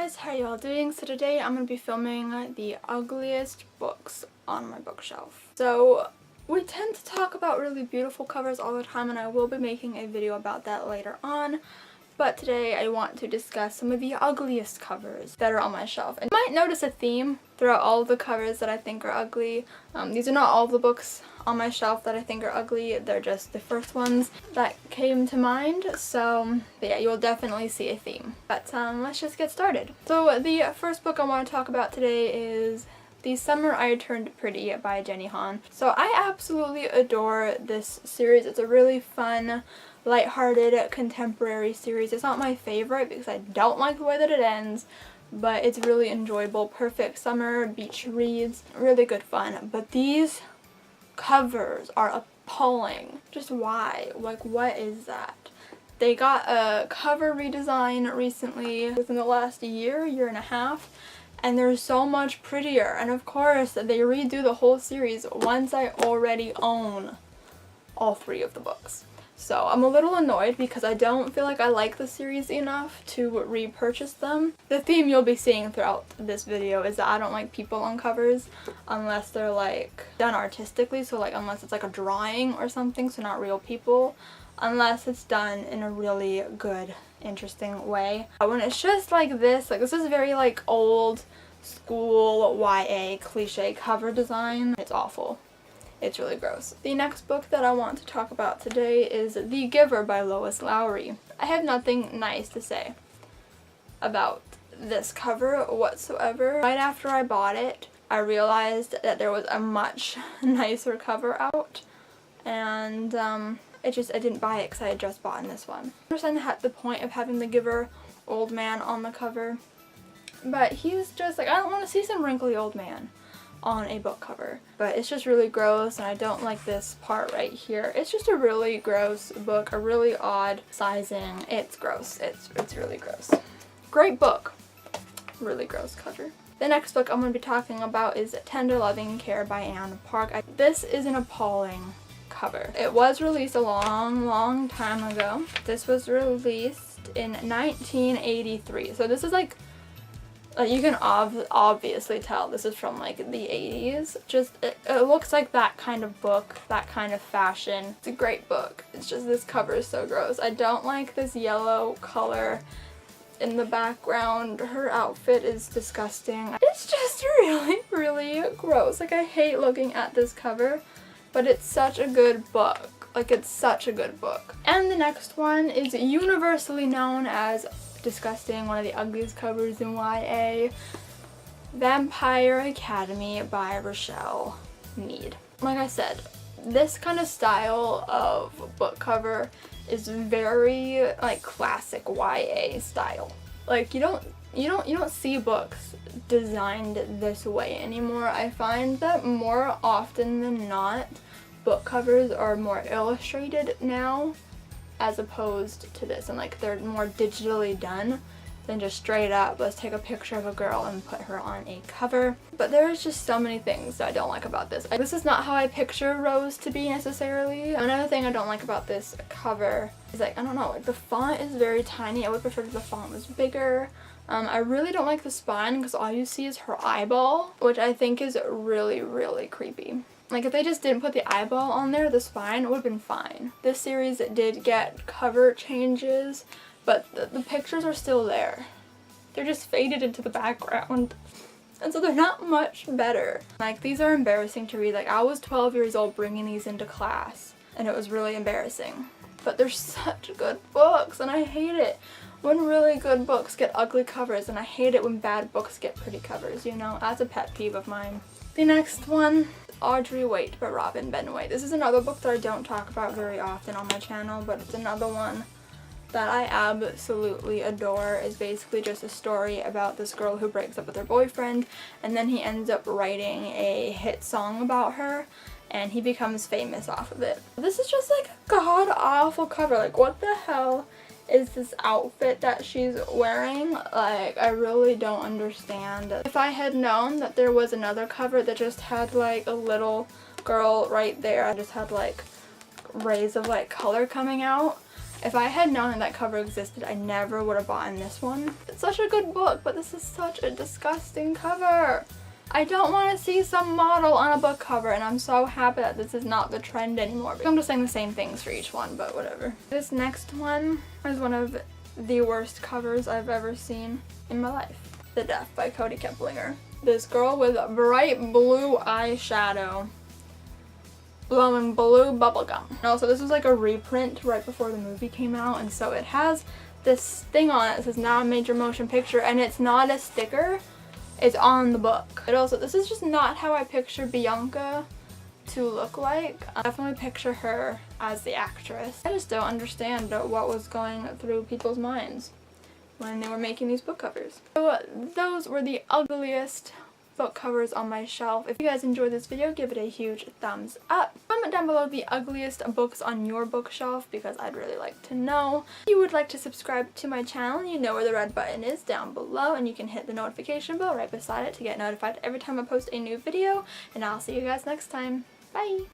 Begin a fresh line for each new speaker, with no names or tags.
guys, how y'all doing? So today I'm going to be filming the ugliest books on my bookshelf. So we tend to talk about really beautiful covers all the time, and I will be making a video about that later on. But today I want to discuss some of the ugliest covers that are on my shelf. And you might notice a theme throughout all of the covers that I think are ugly. These are not all of the books on my shelf that I think are ugly. They're just the first ones that came to mind. So yeah, you'll definitely see a theme. But let's just get started. So the first book I want to talk about today is The Summer I Turned Pretty by Jenny Han. So I absolutely adore this series. It's a really fun, lighthearted contemporary series. It's not my favorite because I don't like the way that it ends, but it's really enjoyable. Perfect summer beach reads, really good fun. But these covers are appalling. Just why? Like, what is that? They got a cover redesign recently within the last year and a half, and they're so much prettier. And of course, they redo the whole series once I already own all 3 of the books. So I'm a little annoyed because I don't feel like I like the series enough to repurchase them. The theme you'll be seeing throughout this video is that I don't like people on covers unless they're like done artistically, so like unless it's like a drawing or something, so not real people, unless it's done in a really good, interesting way. When it's just like this is very like old school YA cliche cover design. It's awful. It's really gross. The next book that I want to talk about today is The Giver by Lois Lowry. I have nothing nice to say about this cover whatsoever. Right after I bought it, I realized that there was a much nicer cover out, and I didn't buy it because I had just bought this one. I understand the point of having the Giver old man on the cover, but he's just like, I don't want to see some wrinkly old man on a book cover. But it's just really gross, and I don't like this part right here. It's just a really gross book, a really odd sizing. It's gross. It's really gross. Great book. Really gross cover. The next book I'm going to be talking about is Tender Loving Care by Anne Park. This is an appalling cover. It was released a long time ago. This was released in 1983. So this is like you can obviously tell this is from like the 80s. Just it looks like that kind of book, that kind of fashion. It's a great book. It's just this cover is so gross. I don't like this yellow color in the background. Her outfit is disgusting. It's just really gross. Like, I hate looking at this cover, but it's such a good book. Like, it's such a good book. And the next one is universally known as disgusting, one of the ugliest covers in YA, Vampire Academy by Rochelle Mead. Like I said, this kind of style of book cover is very like classic YA style. Like you don't see books designed this way anymore. I find that more often than not, book covers are more illustrated now, as opposed to this, and like they're more digitally done than just straight up, let's take a picture of a girl and put her on a cover. But there's just so many things that I don't like about this. This is not how I picture Rose to be necessarily. Another thing I don't like about this cover is like, I don't know, like the font is very tiny. I would prefer if the font was bigger. I really don't like the spine because all you see is her eyeball, which I think is really creepy. Like, if they just didn't put the eyeball on there, the spine would have been fine. This series did get cover changes, but the pictures are still there. They're just faded into the background, and so they're not much better. Like, these are embarrassing to read. Like, I was 12 years old bringing these into class, and it was really embarrassing. But they're such good books, and I hate it when really good books get ugly covers, and I hate it when bad books get pretty covers, you know? That's a pet peeve of mine. The next one, Audrey Wait by Robin Benway. This is another book that I don't talk about very often on my channel, but it's another one that I absolutely adore. It's basically just a story about this girl who breaks up with her boyfriend, and then he ends up writing a hit song about her, and he becomes famous off of it. This is just like a god-awful cover. Like, what the hell is this outfit that she's wearing? Like, I really don't understand. If I had known that there was another cover that just had like a little girl right there, I just had like rays of like color coming out, If I had known that cover existed, I never would have bought this one. It's such a good book, but this is such a disgusting cover. I don't want to see some model on a book cover, and I'm so happy that this is not the trend anymore. I'm just saying the same things for each one, but whatever. This next one is one of the worst covers I've ever seen in my life. The Death by Cody Keplinger. This girl with bright blue eyeshadow blowing blue bubblegum. Also, this was like a reprint right before the movie came out, and so it has this thing on it that says now a major motion picture, and it's not a sticker. It's on the book. But also, this is just not how I picture Bianca to look like. I definitely picture her as the actress. I just don't understand what was going through people's minds when they were making these book covers. So those were the ugliest book covers on my shelf. If you guys enjoyed this video, give it a huge thumbs up. Comment down below the ugliest books on your bookshelf because I'd really like to know. If you would like to subscribe to my channel, you know where the red button is down below, and you can hit the notification bell right beside it to get notified every time I post a new video, and I'll see you guys next time. Bye!